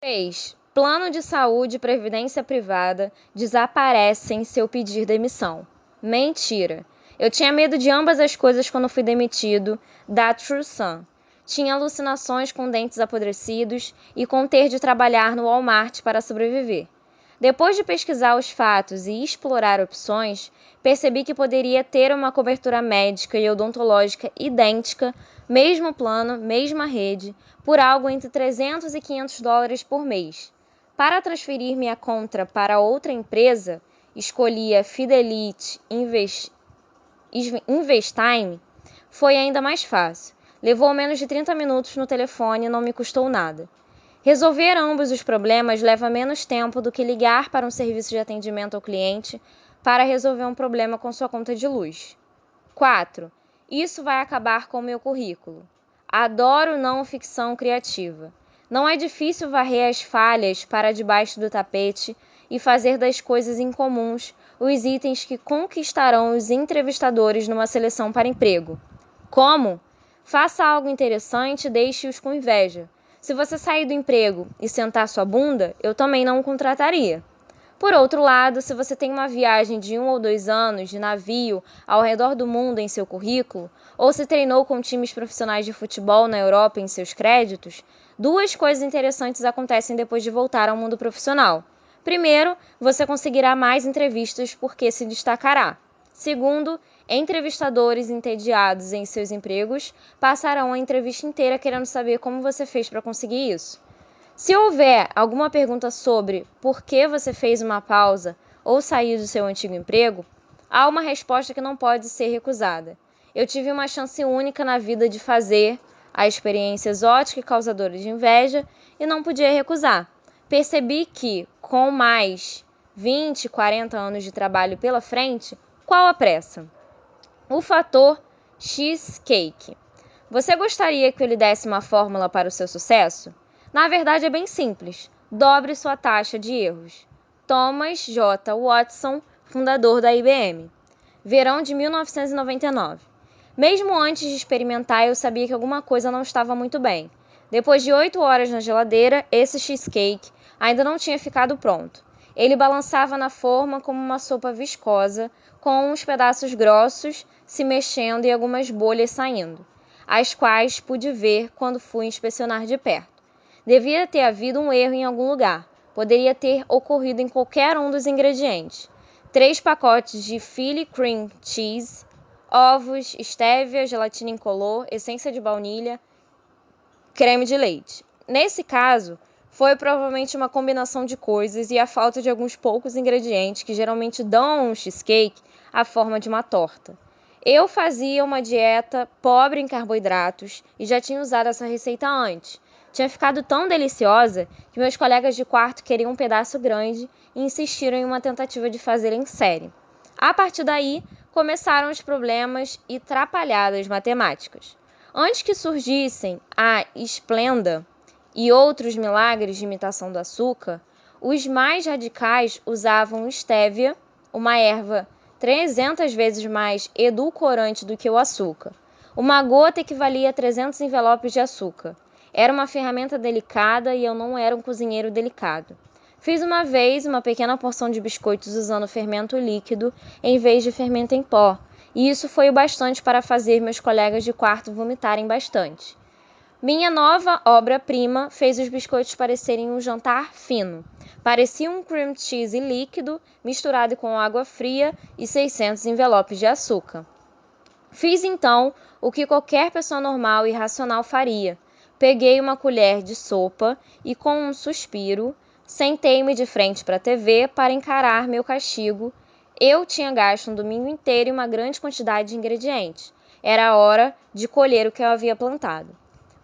3. Plano de saúde e previdência privada desaparecem se eu pedir demissão. Mentira. Eu tinha medo de ambas as coisas quando fui demitido da True Sun. Tinha alucinações com dentes apodrecidos e com ter de trabalhar no Walmart para sobreviver. Depois de pesquisar os fatos e explorar opções, percebi que poderia ter uma cobertura médica e odontológica idêntica, mesmo plano, mesma rede, por algo entre $300 e $500 por mês. Para transferir minha conta para outra empresa, escolhi a Fidelity Investime. Foi ainda mais fácil. Levou menos de 30 minutos no telefone e não me custou nada. Resolver ambos os problemas leva menos tempo do que ligar para um serviço de atendimento ao cliente para resolver um problema com sua conta de luz. 4. Isso vai acabar com o meu currículo. Adoro não ficção criativa. Não é difícil varrer as falhas para debaixo do tapete e fazer das coisas incomuns os itens que conquistarão os entrevistadores numa seleção para emprego. Como? Faça algo interessante e deixe-os com inveja. Se você sair do emprego e sentar sua bunda, eu também não o contrataria. Por outro lado, se você tem uma viagem de 1 ou 2 anos de navio ao redor do mundo em seu currículo, ou se treinou com times profissionais de futebol na Europa em seus créditos, duas coisas interessantes acontecem depois de voltar ao mundo profissional. Primeiro, você conseguirá mais entrevistas porque se destacará. Segundo, entrevistadores entediados em seus empregos passarão a entrevista inteira querendo saber como você fez para conseguir isso. Se houver alguma pergunta sobre por que você fez uma pausa ou saiu do seu antigo emprego, há uma resposta que não pode ser recusada. Eu tive uma chance única na vida de fazer a experiência exótica e causadora de inveja e não podia recusar. Percebi que, com mais 20, 40 anos de trabalho pela frente, qual a pressa? O fator cheesecake. Você gostaria que eu lhe desse uma fórmula para o seu sucesso? Na verdade, é bem simples. Dobre sua taxa de erros. Thomas J. Watson, fundador da IBM. Verão de 1999. Mesmo antes de experimentar, eu sabia que alguma coisa não estava muito bem. Depois de 8 horas na geladeira, esse cheesecake ainda não tinha ficado pronto. Ele balançava na forma como uma sopa viscosa, com uns pedaços grossos se mexendo e algumas bolhas saindo, as quais pude ver quando fui inspecionar de perto. Devia ter havido um erro em algum lugar. Poderia ter ocorrido em qualquer um dos ingredientes. 3 pacotes de Philly Cream Cheese, ovos, estévia, gelatina incolor, essência de baunilha, creme de leite. Nesse caso, foi provavelmente uma combinação de coisas e a falta de alguns poucos ingredientes que geralmente dão a um cheesecake a forma de uma torta. Eu fazia uma dieta pobre em carboidratos e já tinha usado essa receita antes. Tinha ficado tão deliciosa que meus colegas de quarto queriam um pedaço grande e insistiram em uma tentativa de fazer em série. A partir daí, começaram os problemas e trapalhadas matemáticas. Antes que surgissem a Splenda e outros milagres de imitação do açúcar, os mais radicais usavam estévia, uma erva 300 vezes mais edulcorante do que o açúcar. Uma gota equivalia a 300 envelopes de açúcar. Era uma ferramenta delicada e eu não era um cozinheiro delicado. Fiz uma vez uma pequena porção de biscoitos usando fermento líquido em vez de fermento em pó, e isso foi o bastante para fazer meus colegas de quarto vomitarem bastante. Minha nova obra-prima fez os biscoitos parecerem um jantar fino. Parecia um cream cheese líquido misturado com água fria e 600 envelopes de açúcar. Fiz então o que qualquer pessoa normal e racional faria. Peguei uma colher de sopa e, com um suspiro, sentei-me de frente para a TV para encarar meu castigo. Eu tinha gasto um domingo inteiro e uma grande quantidade de ingredientes. Era a hora de colher o que eu havia plantado.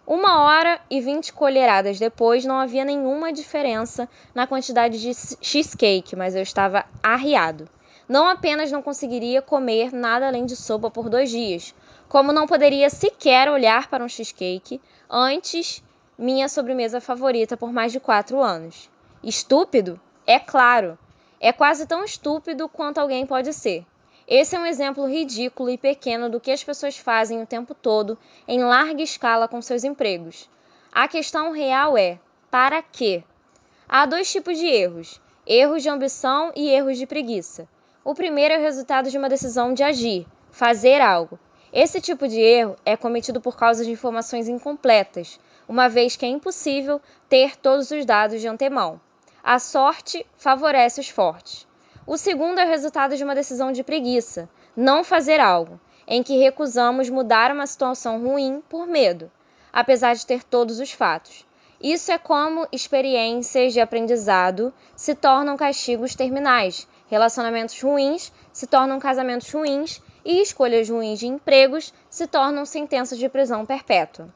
1h20 colheradas depois, não havia nenhuma diferença na quantidade de cheesecake, mas eu estava arriado. Não apenas não conseguiria comer nada além de sopa por 2 dias, como não poderia sequer olhar para um cheesecake, antes minha sobremesa favorita por mais de 4 anos. Estúpido? É claro. É quase tão estúpido quanto alguém pode ser. Esse é um exemplo ridículo e pequeno do que as pessoas fazem o tempo todo, em larga escala com seus empregos. A questão real é: para quê? Há dois tipos de erros: erros de ambição e erros de preguiça. O primeiro é o resultado de uma decisão de agir, fazer algo. Esse tipo de erro é cometido por causa de informações incompletas, uma vez que é impossível ter todos os dados de antemão. A sorte favorece os fortes. O segundo é o resultado de uma decisão de preguiça, não fazer algo, em que recusamos mudar uma situação ruim por medo, apesar de ter todos os fatos. Isso é como experiências de aprendizado se tornam castigos terminais, relacionamentos ruins se tornam casamentos ruins e escolhas ruins de empregos se tornam sentenças de prisão perpétua.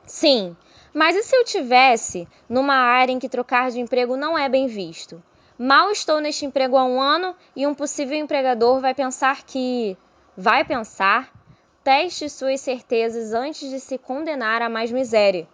Sim, mas e se eu tivesse numa área em que trocar de emprego não é bem visto? Mal estou neste emprego há um ano e um possível empregador vai pensar que... Vai pensar? Teste suas certezas antes de se condenar a mais miséria.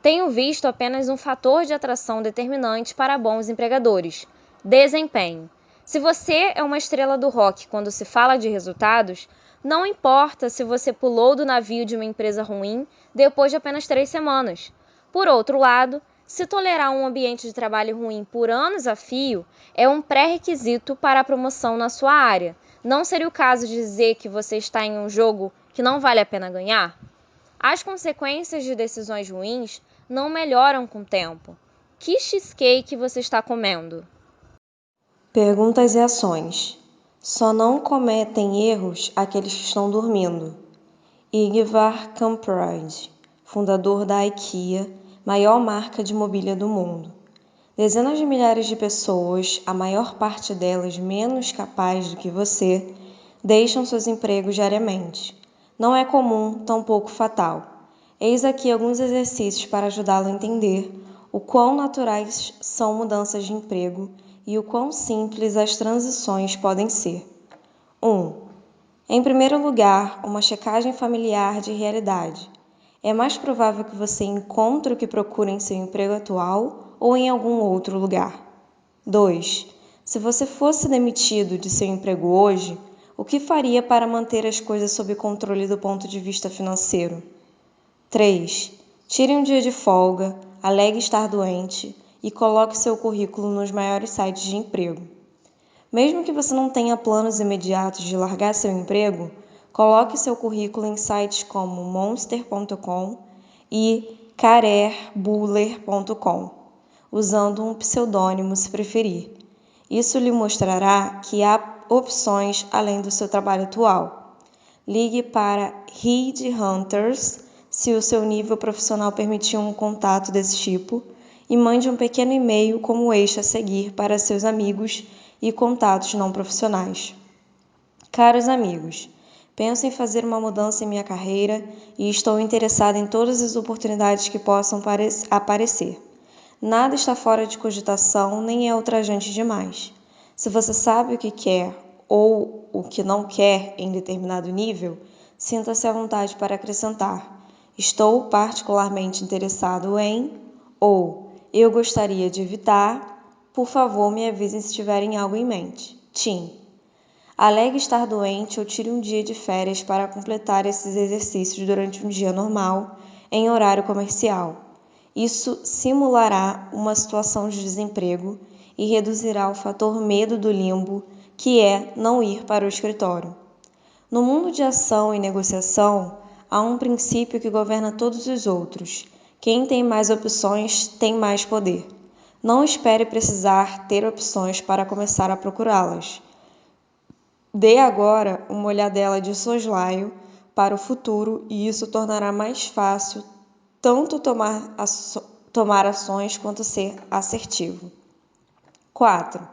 Tenho visto apenas um fator de atração determinante para bons empregadores: desempenho. Se você é uma estrela do rock quando se fala de resultados, não importa se você pulou do navio de uma empresa ruim depois de apenas 3 semanas. Por outro lado, se tolerar um ambiente de trabalho ruim por anos a fio é um pré-requisito para a promoção na sua área. Não seria o caso de dizer que você está em um jogo que não vale a pena ganhar? As consequências de decisões ruins não melhoram com o tempo. Que cheesecake você está comendo? Perguntas e ações. Só não cometem erros aqueles que estão dormindo. Ingvar Kamprad, fundador da IKEA, maior marca de mobília do mundo. Dezenas de milhares de pessoas, a maior parte delas menos capaz do que você, deixam seus empregos diariamente. Não é comum, tampouco fatal. Eis aqui alguns exercícios para ajudá-lo a entender o quão naturais são mudanças de emprego e o quão simples as transições podem ser. 1. Em primeiro lugar, uma checagem familiar de realidade. É mais provável que você encontre o que procura em seu emprego atual ou em algum outro lugar. 2. Se você fosse demitido de seu emprego hoje, o que faria para manter as coisas sob controle do ponto de vista financeiro? 3. Tire um dia de folga, alegue estar doente e coloque seu currículo nos maiores sites de emprego. Mesmo que você não tenha planos imediatos de largar seu emprego, coloque seu currículo em sites como monster.com e careerbuilder.com, usando um pseudônimo se preferir. Isso lhe mostrará que há opções além do seu trabalho atual. Ligue para Headhunters se o seu nível profissional permitir um contato desse tipo e mande um pequeno e-mail como este a seguir para seus amigos e contatos não profissionais. Caros amigos, penso em fazer uma mudança em minha carreira e estou interessado em todas as oportunidades que possam aparecer. Nada está fora de cogitação nem é ultrajante demais. Se você sabe o que quer ou o que não quer em determinado nível, sinta-se à vontade para acrescentar: estou particularmente interessado em, ou eu gostaria de evitar. Por favor, me avisem se tiverem algo em mente. Tim. Alegue estar doente ou tire um dia de férias para completar esses exercícios durante um dia normal, em horário comercial. Isso simulará uma situação de desemprego e reduzirá o fator medo do limbo, que é não ir para o escritório. No mundo de ação e negociação, há um princípio que governa todos os outros: quem tem mais opções tem mais poder. Não espere precisar ter opções para começar a procurá-las. Dê agora uma olhadela de soslaio para o futuro e isso tornará mais fácil tanto tomar ações quanto ser assertivo. 4.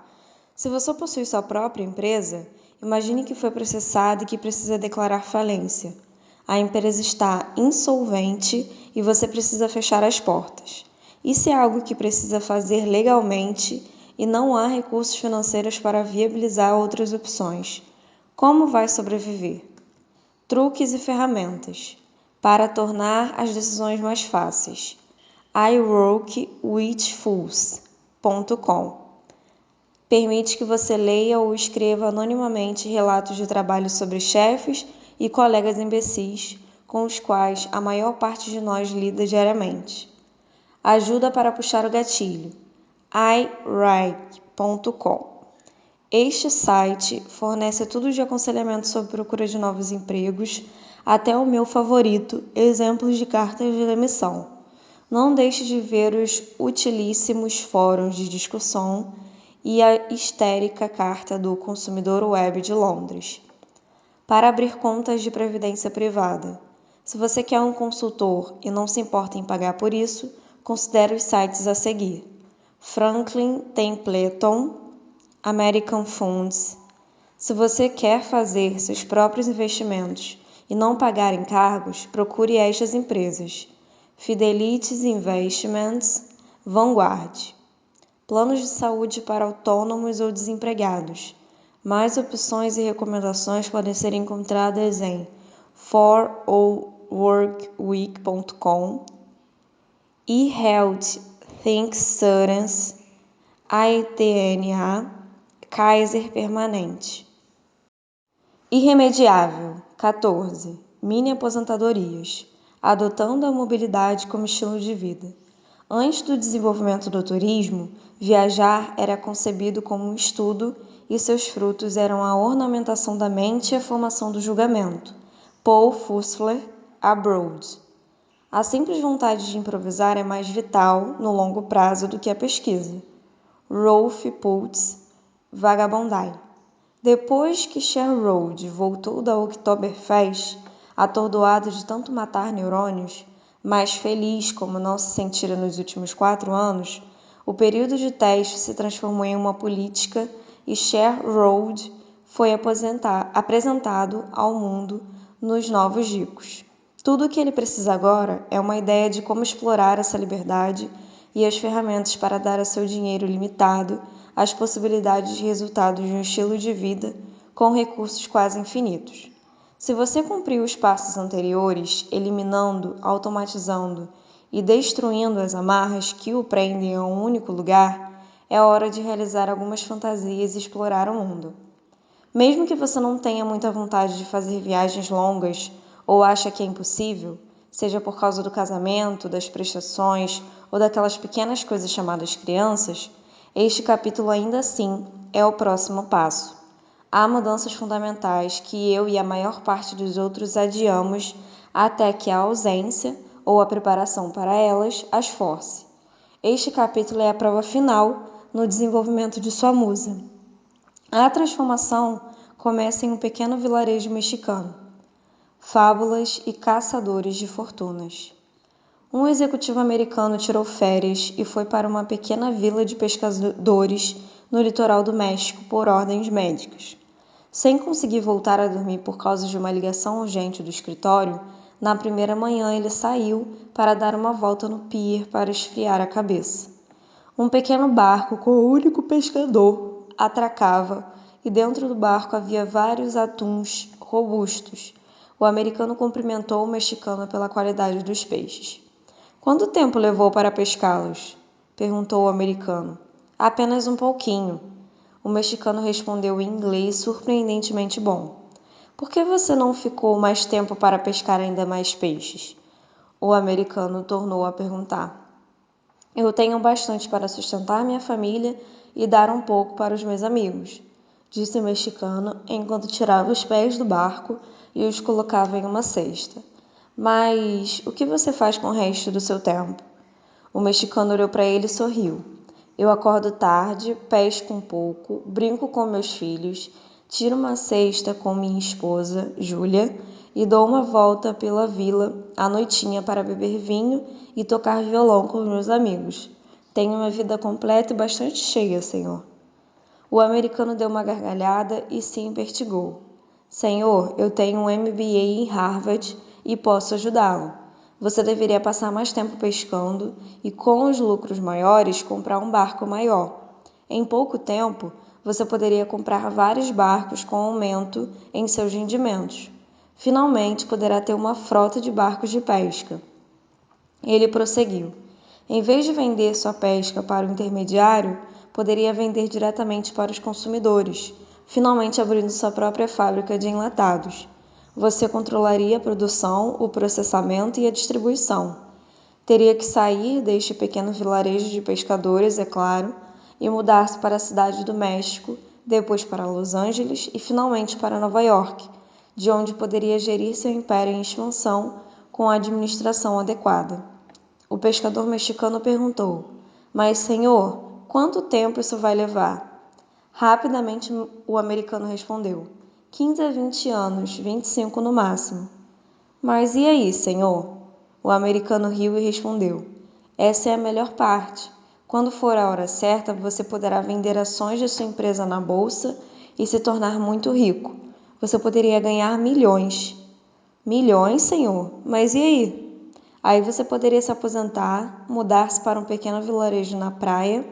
Se você possui sua própria empresa, imagine que foi processada e que precisa declarar falência. A empresa está insolvente e você precisa fechar as portas. Isso é algo que precisa fazer legalmente e não há recursos financeiros para viabilizar outras opções. Como vai sobreviver? Truques e ferramentas para tornar as decisões mais fáceis. iWorkWithFools.com permite que você leia ou escreva anonimamente relatos de trabalho sobre chefes e colegas imbecis com os quais a maior parte de nós lida diariamente. Ajuda para puxar o gatilho. iRig.com. Este site fornece tudo de aconselhamento sobre procura de novos empregos, até o meu favorito, exemplos de cartas de demissão. Não deixe de ver os utilíssimos fóruns de discussão e a histérica Carta do Consumidor Web de Londres. Para abrir contas de previdência privada. Se você quer um consultor e não se importa em pagar por isso, considere os sites a seguir: Franklin Templeton, American Funds. Se você quer fazer seus próprios investimentos e não pagar encargos, procure estas empresas: Fidelity Investments, Vanguard. Planos de saúde para autônomos ou desempregados. Mais opções e recomendações podem ser encontradas em forallworkweek.com, eHealth ThinkScience, AITNA, Kaiser Permanente. Irremediável. 14. Mini aposentadorias. Adotando a mobilidade como estilo de vida. Antes do desenvolvimento do turismo, viajar era concebido como um estudo e seus frutos eram a ornamentação da mente e a formação do julgamento. Paul Fussler, Abroad. A simples vontade de improvisar é mais vital no longo prazo do que a pesquisa. Rolf Putz, Vagabondai. Depois que Sherrod voltou da Oktoberfest, atordoado de tanto matar neurônios, mais feliz como não se sentira nos últimos 4 anos, o período de teste se transformou em uma política e Sherrod foi apresentado ao mundo nos novos ricos. Tudo o que ele precisa agora é uma ideia de como explorar essa liberdade e as ferramentas para dar a seu dinheiro limitado as possibilidades de resultados de um estilo de vida com recursos quase infinitos. Se você cumpriu os passos anteriores, eliminando, automatizando e destruindo as amarras que o prendem a um único lugar, é hora de realizar algumas fantasias e explorar o mundo. Mesmo que você não tenha muita vontade de fazer viagens longas ou acha que é impossível, seja por causa do casamento, das prestações ou daquelas pequenas coisas chamadas crianças, este capítulo ainda assim é o próximo passo. Há mudanças fundamentais que eu e a maior parte dos outros adiamos até que a ausência ou a preparação para elas as force. Este capítulo é a prova final no desenvolvimento de sua musa. A transformação começa em um pequeno vilarejo mexicano. Fábulas e caçadores de fortunas. Um executivo americano tirou férias e foi para uma pequena vila de pescadores no litoral do México por ordens médicas. Sem conseguir voltar a dormir por causa de uma ligação urgente do escritório, na primeira manhã ele saiu para dar uma volta no pier para esfriar a cabeça. Um pequeno barco com o único pescador atracava e dentro do barco havia vários atuns robustos. O americano cumprimentou o mexicano pela qualidade dos peixes. Quanto tempo levou para pescá-los? Perguntou o americano. Apenas um pouquinho. O mexicano respondeu em inglês surpreendentemente bom. Por que você não ficou mais tempo para pescar ainda mais peixes? O americano tornou a perguntar. Eu tenho bastante para sustentar minha família e dar um pouco para os meus amigos, disse o mexicano enquanto tirava os pés do barco e os colocava em uma cesta. Mas o que você faz com o resto do seu tempo? O mexicano olhou para ele e sorriu. Eu acordo tarde, pesco um pouco, brinco com meus filhos, tiro uma cesta com minha esposa, Júlia, e dou uma volta pela vila à noitinha para beber vinho e tocar violão com meus amigos. Tenho uma vida completa e bastante cheia, senhor. O americano deu uma gargalhada e se impertigou. Senhor, eu tenho um MBA em Harvard e posso ajudá-lo. Você deveria passar mais tempo pescando e, com os lucros maiores, comprar um barco maior. Em pouco tempo, você poderia comprar vários barcos com aumento em seus rendimentos. Finalmente, poderá ter uma frota de barcos de pesca. Ele prosseguiu. Em vez de vender sua pesca para o intermediário, poderia vender diretamente para os consumidores, finalmente abrindo sua própria fábrica de enlatados. Você controlaria a produção, o processamento e a distribuição. Teria que sair deste pequeno vilarejo de pescadores, é claro, e mudar-se para a cidade do México, depois para Los Angeles e finalmente para Nova York, de onde poderia gerir seu império em expansão com a administração adequada. O pescador mexicano perguntou: "Mas, senhor, quanto tempo isso vai levar?" Rapidamente o americano respondeu: 15 a 20 anos, 25 no máximo. "Mas e aí, senhor?" O americano riu e respondeu: "Essa é a melhor parte. Quando for a hora certa, você poderá vender ações de sua empresa na bolsa e se tornar muito rico. Você poderia ganhar milhões." "Milhões, senhor? Mas e aí?" "Aí você poderia se aposentar, mudar-se para um pequeno vilarejo na praia,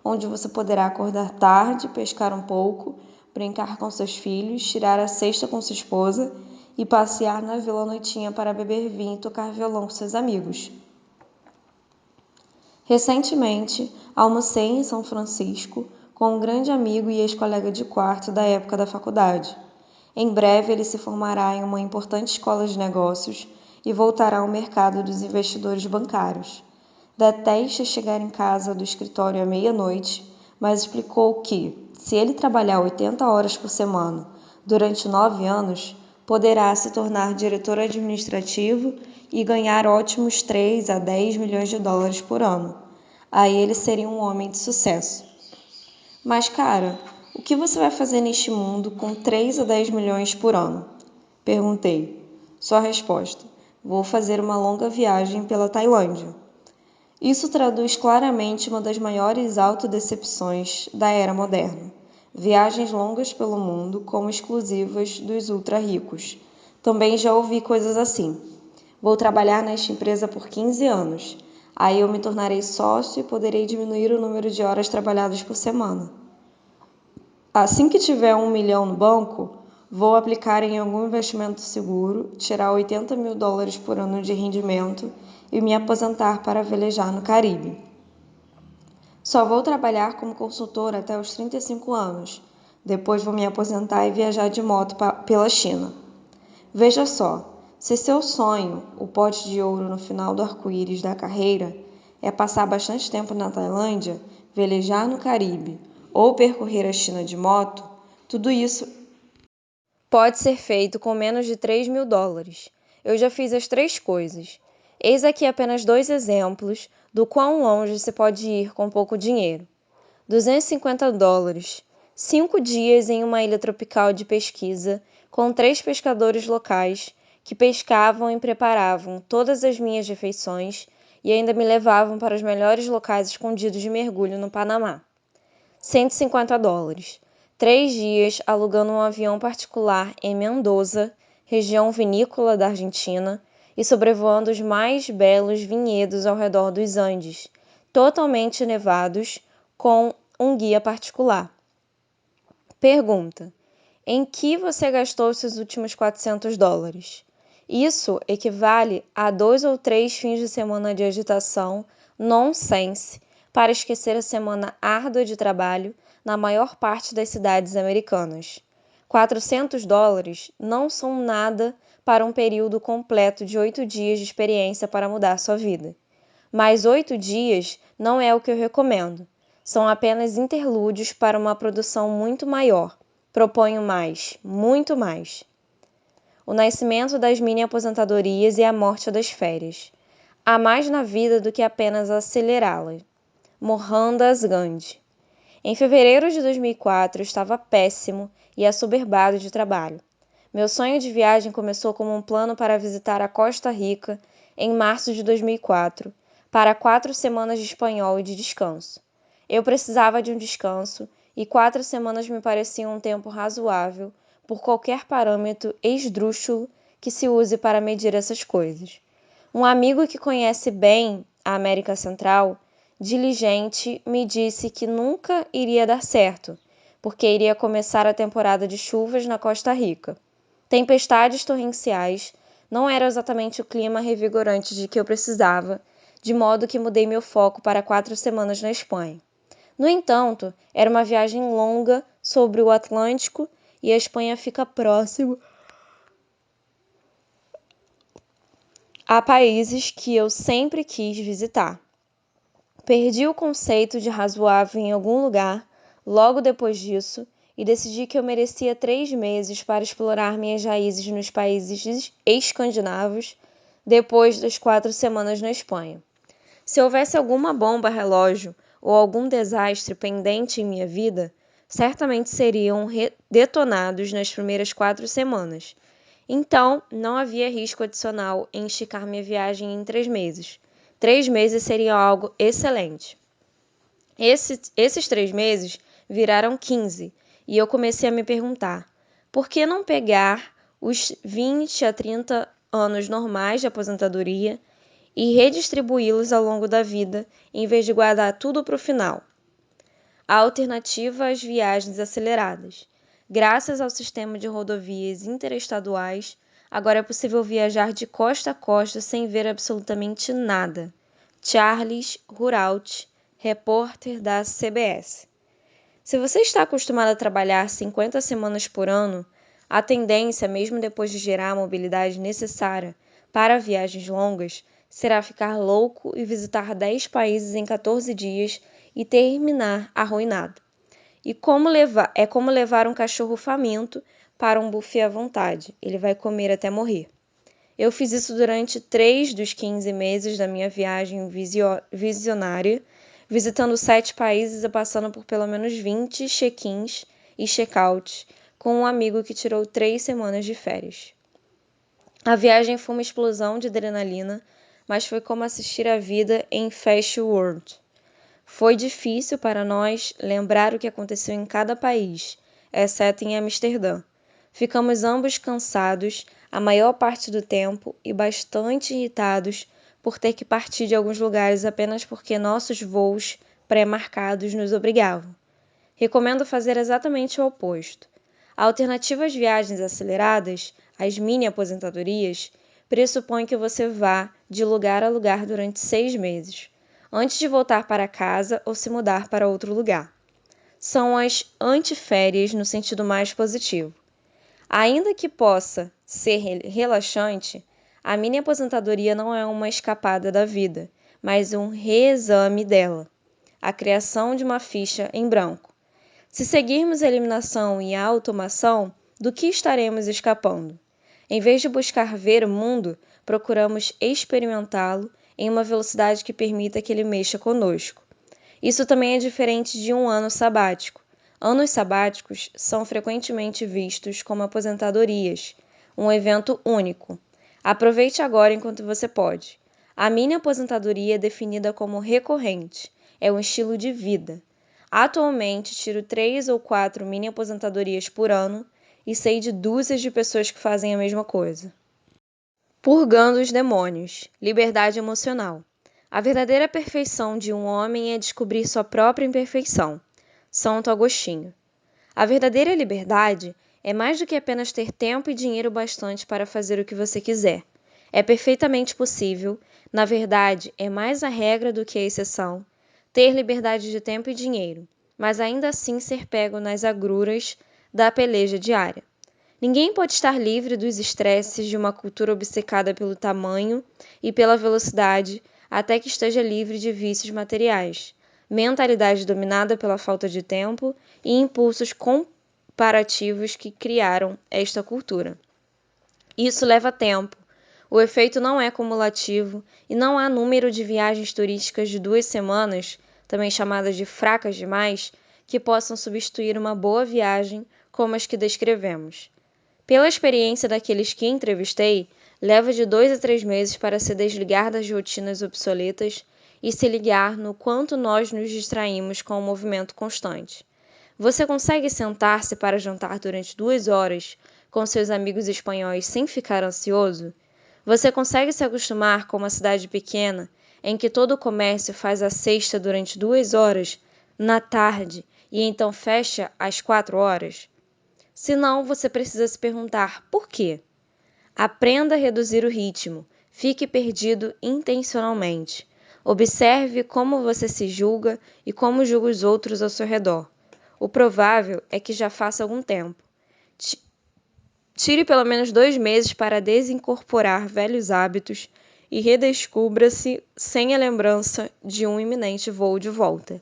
onde você poderá acordar tarde, pescar um pouco, brincar com seus filhos, tirar a cesta com sua esposa e passear na vila à noitinha para beber vinho e tocar violão com seus amigos." Recentemente, almocei em São Francisco com um grande amigo e ex-colega de quarto da época da faculdade. Em breve ele se formará em uma importante escola de negócios e voltará ao mercado dos investidores bancários. Detesta chegar em casa do escritório à meia-noite, mas explicou que, se ele trabalhar 80 horas por semana durante 9 anos, poderá se tornar diretor administrativo e ganhar ótimos 3 a 10 milhões de dólares por ano. Aí ele seria um homem de sucesso. "Mas, cara, o que você vai fazer neste mundo com 3 a 10 milhões por ano?" Perguntei. Sua resposta: "Vou fazer uma longa viagem pela Tailândia." Isso traduz claramente uma das maiores autodecepções da era moderna. Viagens longas pelo mundo como exclusivas dos ultra-ricos. Também já ouvi coisas assim: "Vou trabalhar nesta empresa por 15 anos. Aí eu me tornarei sócio e poderei diminuir o número de horas trabalhadas por semana. Assim que tiver 1 milhão no banco, vou aplicar em algum investimento seguro, tirar 80 mil dólares por ano de rendimento e me aposentar para velejar no Caribe. Só vou trabalhar como consultor até os 35 anos. Depois vou me aposentar e viajar de moto pela China." Veja só, se seu sonho, o pote de ouro no final do arco-íris da carreira, é passar bastante tempo na Tailândia, velejar no Caribe ou percorrer a China de moto, tudo isso pode ser feito com menos de 3 mil dólares. Eu já fiz as 3 coisas. Eis aqui apenas 2 exemplos do quão longe se pode ir com pouco dinheiro. 250 dólares, 5 dias em uma ilha tropical de pesquisa, com 3 pescadores locais que pescavam e preparavam todas as minhas refeições e ainda me levavam para os melhores locais escondidos de mergulho no Panamá. 150 dólares, 3 dias alugando um avião particular em Mendoza, região vinícola da Argentina, e sobrevoando os mais belos vinhedos ao redor dos Andes, totalmente nevados, com um guia particular. Pergunta: em que você gastou seus últimos 400 dólares? Isso equivale a 2 ou 3 fins de semana de agitação nonsense para esquecer a semana árdua de trabalho na maior parte das cidades americanas. 400 dólares não são nada para um período completo de 8 dias de experiência para mudar sua vida. Mas 8 dias não é o que eu recomendo. São apenas interlúdios para uma produção muito maior. Proponho mais, muito mais. O nascimento das mini-aposentadorias e a morte das férias. Há mais na vida do que apenas acelerá-la. Mohandas Gandhi. Em fevereiro de 2004, estava péssimo e assoberbado de trabalho. Meu sonho de viagem começou como um plano para visitar a Costa Rica em março de 2004, para 4 semanas de espanhol e de descanso. Eu precisava de um descanso e 4 semanas me pareciam um tempo razoável por qualquer parâmetro esdrúxulo que se use para medir essas coisas. Um amigo que conhece bem a América Central, diligente, me disse que nunca iria dar certo, porque iria começar a temporada de chuvas na Costa Rica. Tempestades torrenciais não era exatamente o clima revigorante de que eu precisava, de modo que mudei meu foco para 4 semanas na Espanha. No entanto, era uma viagem longa sobre o Atlântico e a Espanha fica próximo Há países que eu sempre quis visitar. Perdi o conceito de razoável em algum lugar logo depois disso e decidi que eu merecia 3 meses para explorar minhas raízes nos países escandinavos depois das 4 semanas na Espanha. Se houvesse alguma bomba relógio ou algum desastre pendente em minha vida, certamente seriam detonados nas primeiras 4 semanas. Então, não havia risco adicional em esticar minha viagem em 3 meses. 3 meses seria algo excelente. Esses 3 meses viraram 15 e eu comecei a me perguntar: por que não pegar os 20 a 30 anos normais de aposentadoria e redistribuí-los ao longo da vida, em vez de guardar tudo para o final? A alternativa às viagens aceleradas. Graças ao sistema de rodovias interestaduais, agora é possível viajar de costa a costa sem ver absolutamente nada. Charles Huraut, repórter da CBS. Se você está acostumado a trabalhar 50 semanas por ano, a tendência, mesmo depois de gerar a mobilidade necessária para viagens longas, será ficar louco e visitar 10 países em 14 dias e terminar arruinado. É como levar um cachorro faminto para um buffet à vontade. Ele vai comer até morrer. Eu fiz isso durante 3 dos 15 meses da minha viagem visionária, visitando 7 países e passando por pelo menos 20 check-ins e check-outs, com um amigo que tirou 3 semanas de férias. A viagem foi uma explosão de adrenalina, mas foi como assistir a vida em Fast World. Foi difícil para nós lembrar o que aconteceu em cada país, exceto em Amsterdã. Ficamos ambos cansados a maior parte do tempo e bastante irritados por ter que partir de alguns lugares apenas porque nossos voos pré-marcados nos obrigavam. Recomendo fazer exatamente o oposto. A alternativa às viagens aceleradas, as mini-aposentadorias, pressupõe que você vá de lugar a lugar durante 6 meses, antes de voltar para casa ou se mudar para outro lugar. São as antiférias no sentido mais positivo. Ainda que possa ser relaxante, a mini-aposentadoria não é uma escapada da vida, mas um reexame dela, a criação de uma ficha em branco. Se seguirmos a eliminação e a automação, do que estaremos escapando? Em vez de buscar ver o mundo, procuramos experimentá-lo em uma velocidade que permita que ele mexa conosco. Isso também é diferente de um ano sabático. Anos sabáticos são frequentemente vistos como aposentadorias, um evento único. Aproveite agora enquanto você pode. A mini aposentadoria é definida como recorrente, é um estilo de vida. Atualmente, tiro 3 ou 4 mini aposentadorias por ano e sei de dúzias de pessoas que fazem a mesma coisa. Purgando os demônios. Liberdade emocional. A verdadeira perfeição de um homem é descobrir sua própria imperfeição. Santo Agostinho. A verdadeira liberdade é mais do que apenas ter tempo e dinheiro bastante para fazer o que você quiser. É perfeitamente possível, na verdade, é mais a regra do que a exceção, ter liberdade de tempo e dinheiro, mas ainda assim ser pego nas agruras da peleja diária. Ninguém pode estar livre dos estresses de uma cultura obcecada pelo tamanho e pela velocidade até que esteja livre de vícios materiais, mentalidade dominada pela falta de tempo e impulsos comparativos que criaram esta cultura. Isso leva tempo. O efeito não é cumulativo e não há número de viagens turísticas de 2 semanas, também chamadas de fracas demais, que possam substituir uma boa viagem como as que descrevemos. Pela experiência daqueles que entrevistei, leva de 2 a 3 meses para se desligar das rotinas obsoletas e se ligar no quanto nós nos distraímos com o movimento constante. Você consegue sentar-se para jantar durante 2 horas com seus amigos espanhóis sem ficar ansioso? Você consegue se acostumar com uma cidade pequena em que todo o comércio faz a cesta durante 2 horas na tarde e então fecha às 4 horas? Se não, você precisa se perguntar por quê? Aprenda a reduzir o ritmo. Fique perdido intencionalmente. Observe como você se julga e como julga os outros ao seu redor. O provável é que já faça algum tempo. Tire pelo menos 2 meses para desincorporar velhos hábitos e redescubra-se sem a lembrança de um iminente voo de volta.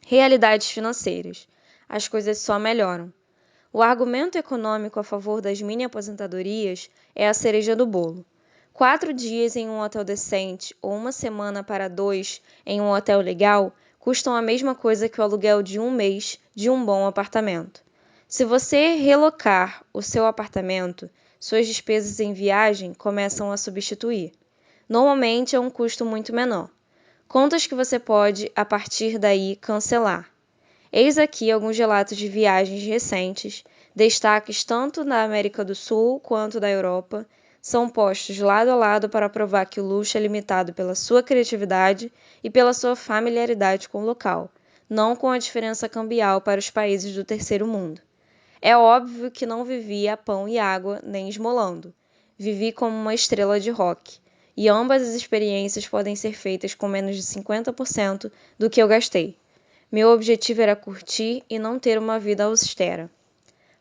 Realidades financeiras. As coisas só melhoram. O argumento econômico a favor das mini-aposentadorias é a cereja do bolo. 4 dias em um hotel decente ou uma semana para 2 em um hotel legal custam a mesma coisa que o aluguel de um mês de um bom apartamento. Se você relocar o seu apartamento, suas despesas em viagem começam a substituir. Normalmente é um custo muito menor. Contas que você pode, a partir daí, cancelar. Eis aqui alguns relatos de viagens recentes, destaques tanto da América do Sul quanto da Europa, são postos lado a lado para provar que o luxo é limitado pela sua criatividade e pela sua familiaridade com o local, não com a diferença cambial para os países do terceiro mundo. É óbvio que não vivi a pão e água nem esmolando. Vivi como uma estrela de rock, e ambas as experiências podem ser feitas com menos de 50% do que eu gastei. Meu objetivo era curtir e não ter uma vida austera.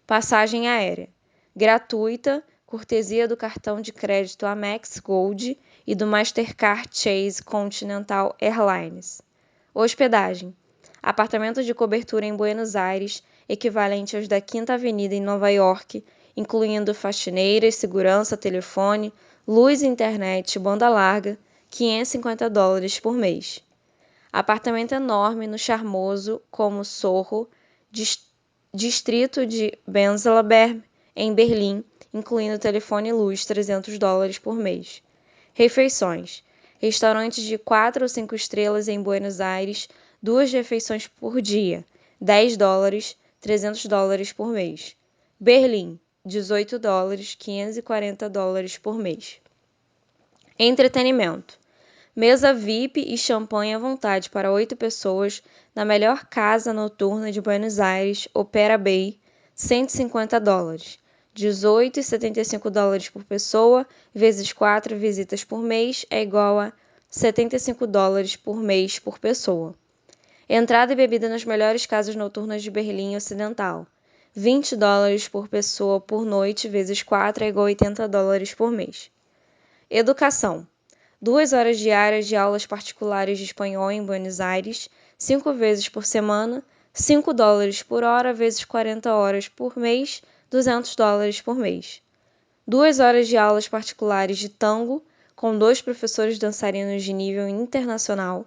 Passagem aérea. Gratuita, cortesia do cartão de crédito Amex Gold e do Mastercard Chase Continental Airlines. Hospedagem. Apartamento de cobertura em Buenos Aires, equivalente aos da Quinta Avenida em Nova York, incluindo faxineiras, segurança, telefone, luz e internet, banda larga, $550 por mês. Apartamento enorme no charmoso como Sorro, distrito de Benzelberg, em Berlim, incluindo telefone e luz, $300 por mês. Refeições. Restaurantes de 4 ou 5 estrelas em Buenos Aires, 2 refeições por dia, $10, $300 por mês. Berlim, $18, $540 por mês. Entretenimento. Mesa VIP e champanhe à vontade para 8 pessoas na melhor casa noturna de Buenos Aires, Opera Bay, $150. $18,75 por pessoa, vezes 4 visitas por mês, é igual a $75 por mês por pessoa. Entrada e bebida nas melhores casas noturnas de Berlim Ocidental. $20 por pessoa por noite, vezes 4, é igual a $80 por mês. Educação. 2 horas diárias de aulas particulares de espanhol em Buenos Aires, 5 vezes por semana, $5 por hora, vezes 40 horas por mês, $200 por mês. 2 horas de aulas particulares de tango, com 2 professores dançarinos de nível internacional,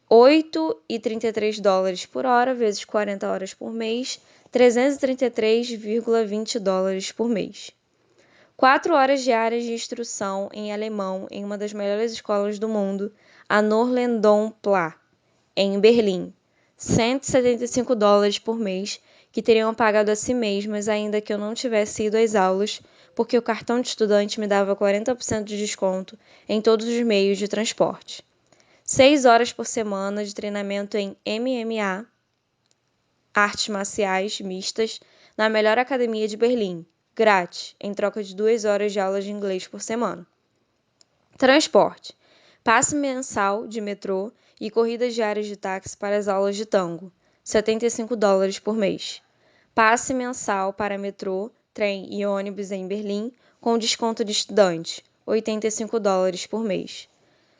$8,33 por hora, vezes 40 horas por mês, $333,20 por mês. 4 horas diárias de instrução em alemão em uma das melhores escolas do mundo, a Norrlandon-Pla, em Berlim, $175 por mês, que teriam pagado a si mesmas ainda que eu não tivesse ido às aulas, porque o cartão de estudante me dava 40% de desconto em todos os meios de transporte. 6 horas por semana de treinamento em MMA, artes marciais mistas, na melhor academia de Berlim, grátis, em troca de 2 horas de aulas de inglês por semana. Transporte. Passe mensal de metrô e corridas diárias de táxi para as aulas de tango, $75 por mês. Passe mensal para metrô, trem e ônibus em Berlim, com desconto de estudante, $85 por mês.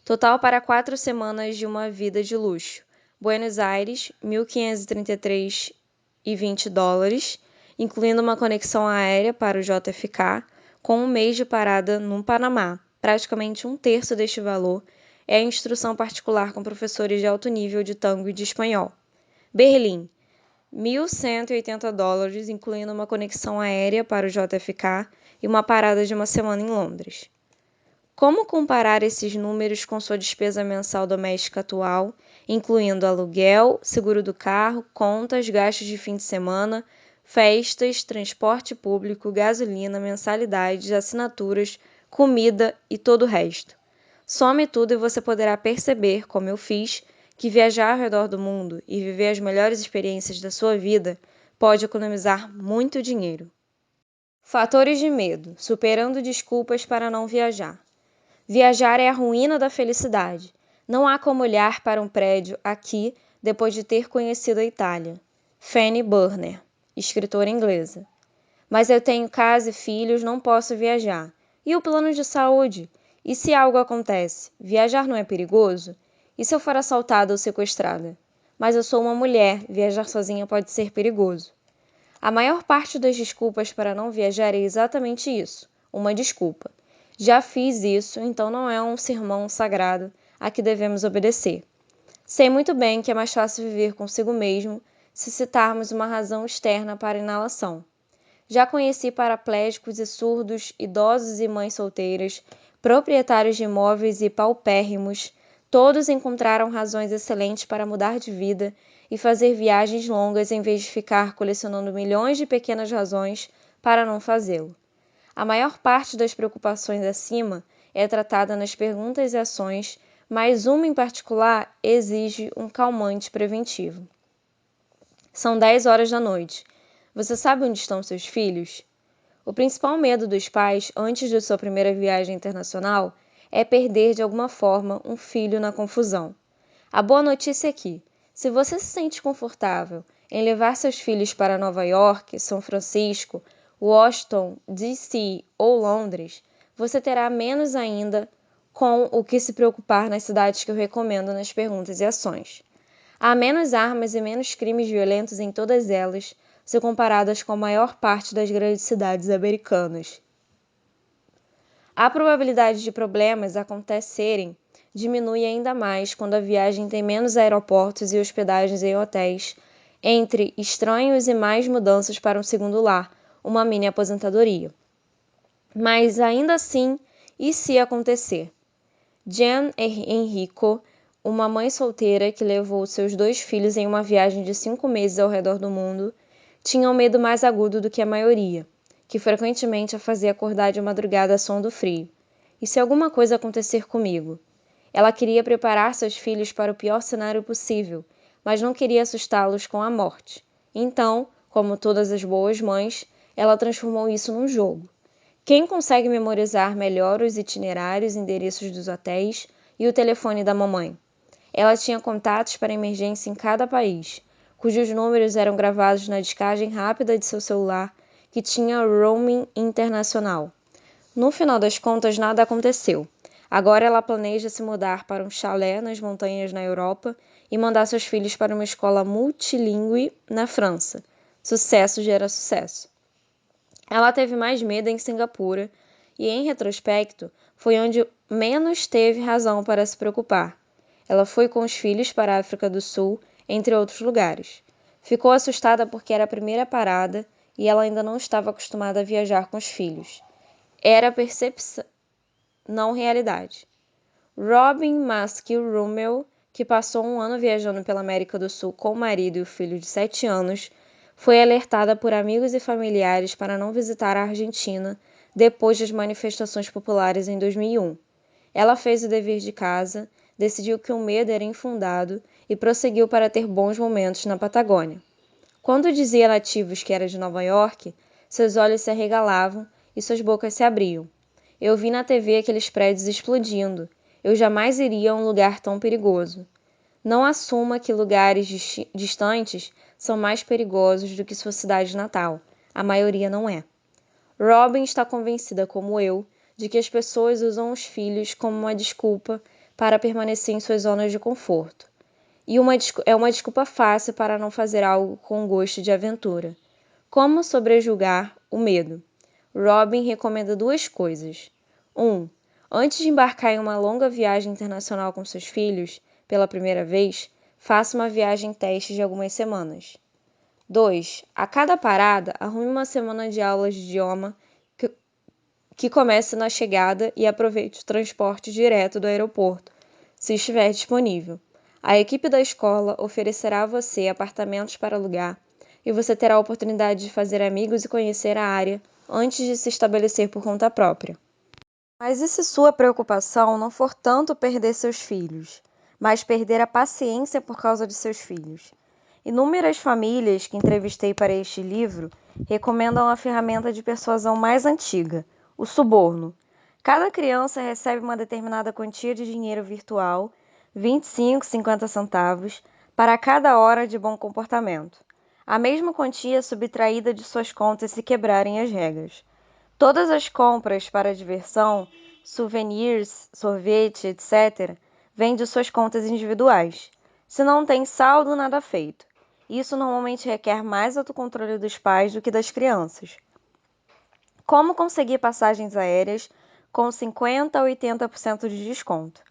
Total para 4 semanas de uma vida de luxo. Buenos Aires, $1.533,20, incluindo uma conexão aérea para o JFK, com um mês de parada no Panamá. Praticamente 1/3 deste valor é a instrução particular com professores de alto nível de tango e de espanhol. Berlim, $1.180, incluindo uma conexão aérea para o JFK e uma parada de uma semana em Londres. Como comparar esses números com sua despesa mensal doméstica atual, incluindo aluguel, seguro do carro, contas, gastos de fim de semana, festas, transporte público, gasolina, mensalidades, assinaturas, comida e todo o resto? Some tudo e você poderá perceber, como eu fiz, que viajar ao redor do mundo e viver as melhores experiências da sua vida pode economizar muito dinheiro. Fatores de medo, superando desculpas para não viajar. Viajar é a ruína da felicidade. Não há como olhar para um prédio aqui depois de ter conhecido a Itália. Fanny Burner, escritora inglesa. Mas eu tenho casa e filhos, não posso viajar. E o plano de saúde? E se algo acontece? Viajar não é perigoso? E se eu for assaltada ou sequestrada? Mas eu sou uma mulher, viajar sozinha pode ser perigoso. A maior parte das desculpas para não viajar é exatamente isso, uma desculpa. Já fiz isso, então não é um sermão sagrado a que devemos obedecer. Sei muito bem que é mais fácil viver consigo mesmo se citarmos uma razão externa para a inalação. Já conheci paraplégicos e surdos, idosos e mães solteiras, proprietários de imóveis e paupérrimos. Todos encontraram razões excelentes para mudar de vida e fazer viagens longas em vez de ficar colecionando milhões de pequenas razões para não fazê-lo. A maior parte das preocupações acima é tratada nas perguntas e ações, mas uma em particular exige um calmante preventivo. São 10 horas da noite. Você sabe onde estão seus filhos? O principal medo dos pais antes de sua primeira viagem internacional é perder de alguma forma um filho na confusão. A boa notícia é que, se você se sente confortável em levar seus filhos para Nova York, São Francisco, Washington, D.C. ou Londres, você terá menos ainda com o que se preocupar nas cidades que eu recomendo nas perguntas e ações. Há menos armas e menos crimes violentos em todas elas, se comparadas com a maior parte das grandes cidades americanas. A probabilidade de problemas acontecerem diminui ainda mais quando a viagem tem menos aeroportos e hospedagens em hotéis, entre estranhos e mais mudanças para um segundo lar, uma mini aposentadoria. Mas ainda assim, e se acontecer? Jan Enrico, uma mãe solteira que levou seus 2 filhos em uma viagem de 5 meses ao redor do mundo, tinha um medo mais agudo do que a maioria, que frequentemente a fazia acordar de madrugada à som do frio. E se alguma coisa acontecer comigo? Ela queria preparar seus filhos para o pior cenário possível, mas não queria assustá-los com a morte. Então, como todas as boas mães, ela transformou isso num jogo. Quem consegue memorizar melhor os itinerários e endereços dos hotéis e o telefone da mamãe? Ela tinha contatos para emergência em cada país, cujos números eram gravados na descagem rápida de seu celular, que tinha roaming internacional. No final das contas, nada aconteceu. Agora ela planeja se mudar para um chalé nas montanhas na Europa e mandar seus filhos para uma escola multilingüe na França. Sucesso gera sucesso. Ela teve mais medo em Singapura e, em retrospecto, foi onde menos teve razão para se preocupar. Ela foi com os filhos para a África do Sul, entre outros lugares. Ficou assustada porque era a primeira parada e ela ainda não estava acostumada a viajar com os filhos. Era percepção, não realidade. Robin Maskell-Rummel, que passou um ano viajando pela América do Sul com o marido e o filho de 7 anos, foi alertada por amigos e familiares para não visitar a Argentina depois das manifestações populares em 2001. Ela fez o dever de casa, decidiu que o medo era infundado e prosseguiu para ter bons momentos na Patagônia. Quando dizia a nativos que era de Nova York, seus olhos se arregalavam e suas bocas se abriam. Eu vi na TV aqueles prédios explodindo. Eu jamais iria a um lugar tão perigoso. Não assuma que lugares distantes são mais perigosos do que sua cidade natal. A maioria não é. Robin está convencida, como eu, de que as pessoas usam os filhos como uma desculpa para permanecer em suas zonas de conforto. E é uma desculpa fácil para não fazer algo com gosto de aventura. Como sobrejulgar o medo? Robin recomenda 2 coisas. 1. Antes de embarcar em uma longa viagem internacional com seus filhos, pela primeira vez, faça uma viagem teste de algumas semanas. 2. A cada parada, arrume uma semana de aulas de idioma que comece na chegada e aproveite o transporte direto do aeroporto, se estiver disponível. A equipe da escola oferecerá a você apartamentos para alugar e você terá a oportunidade de fazer amigos e conhecer a área antes de se estabelecer por conta própria. Mas e se sua preocupação não for tanto perder seus filhos, mas perder a paciência por causa de seus filhos? Inúmeras famílias que entrevistei para este livro recomendam a ferramenta de persuasão mais antiga, o suborno. Cada criança recebe uma determinada quantia de dinheiro virtual, 25, 50 centavos, para cada hora de bom comportamento. A mesma quantia é subtraída de suas contas se quebrarem as regras. Todas as compras para diversão souvenirs, sorvete, etc., vem de suas contas individuais. Se não tem saldo, nada feito. Isso normalmente requer mais autocontrole dos pais do que das crianças. Como conseguir passagens aéreas com 50% a 80% de desconto?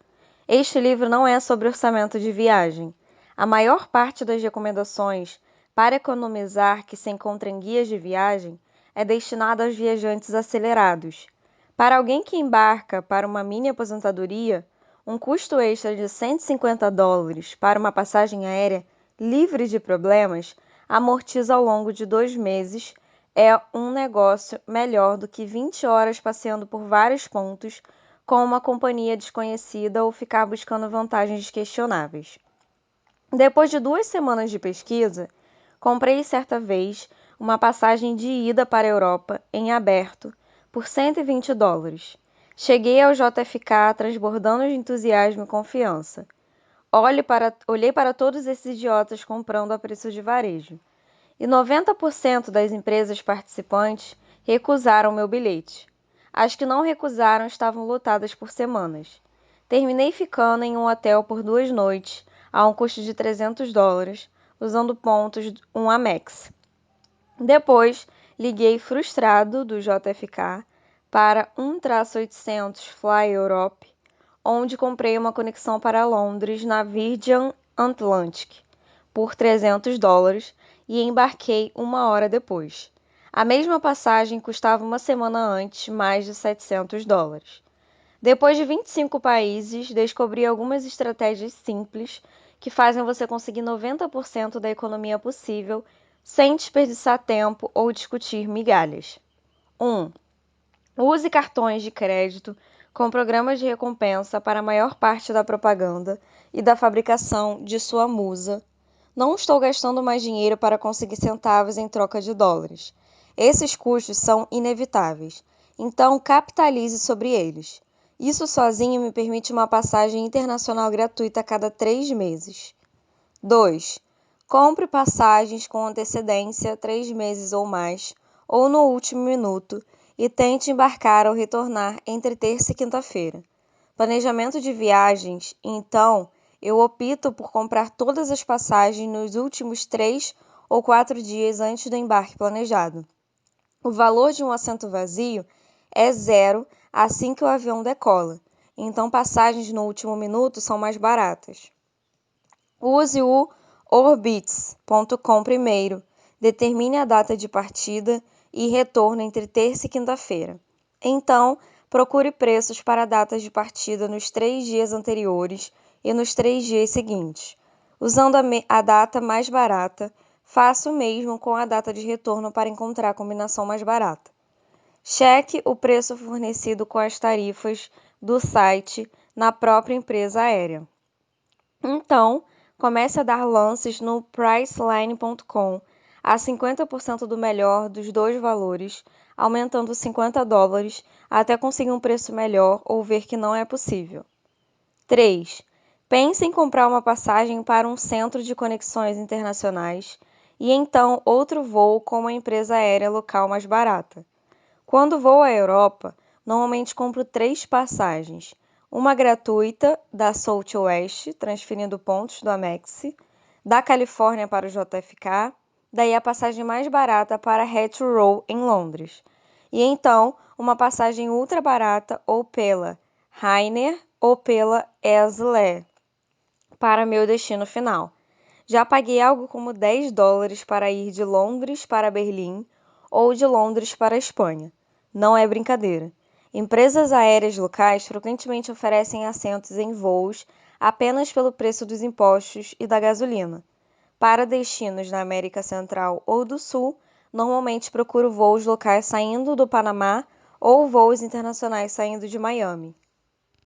Este livro não é sobre orçamento de viagem. A maior parte das recomendações para economizar que se encontra em guias de viagem é destinada aos viajantes acelerados. Para alguém que embarca para uma mini aposentadoria, um custo extra de $150 para uma passagem aérea livre de problemas amortiza ao longo de 2 meses. É um negócio melhor do que 20 horas passeando por vários pontos com uma companhia desconhecida ou ficar buscando vantagens questionáveis. Depois de 2 semanas de pesquisa, comprei certa vez uma passagem de ida para a Europa em aberto por $120. Cheguei ao JFK transbordando de entusiasmo e confiança. Olhei para todos esses idiotas comprando a preço de varejo. E 90% das empresas participantes recusaram meu bilhete. As que não recusaram estavam lotadas por semanas. Terminei ficando em um hotel por 2 noites, a um custo de $300, usando pontos Amex. Depois, liguei frustrado do JFK para 1-800 Fly Europe, onde comprei uma conexão para Londres na Virgin Atlantic por $300 e embarquei 1 hora depois. A mesma passagem custava uma semana antes mais de $700. Depois de 25 países, descobri algumas estratégias simples que fazem você conseguir 90% da economia possível sem desperdiçar tempo ou discutir migalhas. 1. Use cartões de crédito com programas de recompensa para a maior parte da propaganda e da fabricação de sua musa. Não estou gastando mais dinheiro para conseguir centavos em troca de dólares. Esses custos são inevitáveis, então capitalize sobre eles. Isso sozinho me permite uma passagem internacional gratuita a cada 3 meses. 2. Compre passagens com antecedência, 3 meses ou mais, ou no último minuto, e tente embarcar ou retornar entre terça e quinta-feira. Planejamento de viagens, então, eu opto por comprar todas as passagens nos últimos 3 ou 4 dias antes do embarque planejado. O valor de um assento vazio é 0 assim que o avião decola, então passagens no último minuto são mais baratas. Use o Orbitz.com primeiro, determine a data de partida e retorno entre terça e quinta-feira. Então, procure preços para datas de partida nos 3 dias anteriores e nos 3 dias seguintes. Usando a data mais barata, faça o mesmo com a data de retorno para encontrar a combinação mais barata. Cheque o preço fornecido com as tarifas do site na própria empresa aérea. Então, comece a dar lances no Priceline.com a 50% do melhor dos 2 valores, aumentando $50 até conseguir um preço melhor ou ver que não é possível. 3. Pense em comprar uma passagem para um centro de conexões internacionais e então outro voo com uma empresa aérea local mais barata. Quando vou à Europa, normalmente compro 3 passagens. Uma gratuita da Southwest, transferindo pontos do Amex, da Califórnia para o JFK, daí a passagem mais barata para Heathrow em Londres. E então, uma passagem ultra barata ou pela Ryanair ou pela Azul para meu destino final. Já paguei algo como $10 para ir de Londres para Berlim ou de Londres para a Espanha. Não é brincadeira. Empresas aéreas locais frequentemente oferecem assentos em voos apenas pelo preço dos impostos e da gasolina. Para destinos na América Central ou do Sul, normalmente procuro voos locais saindo do Panamá ou voos internacionais saindo de Miami.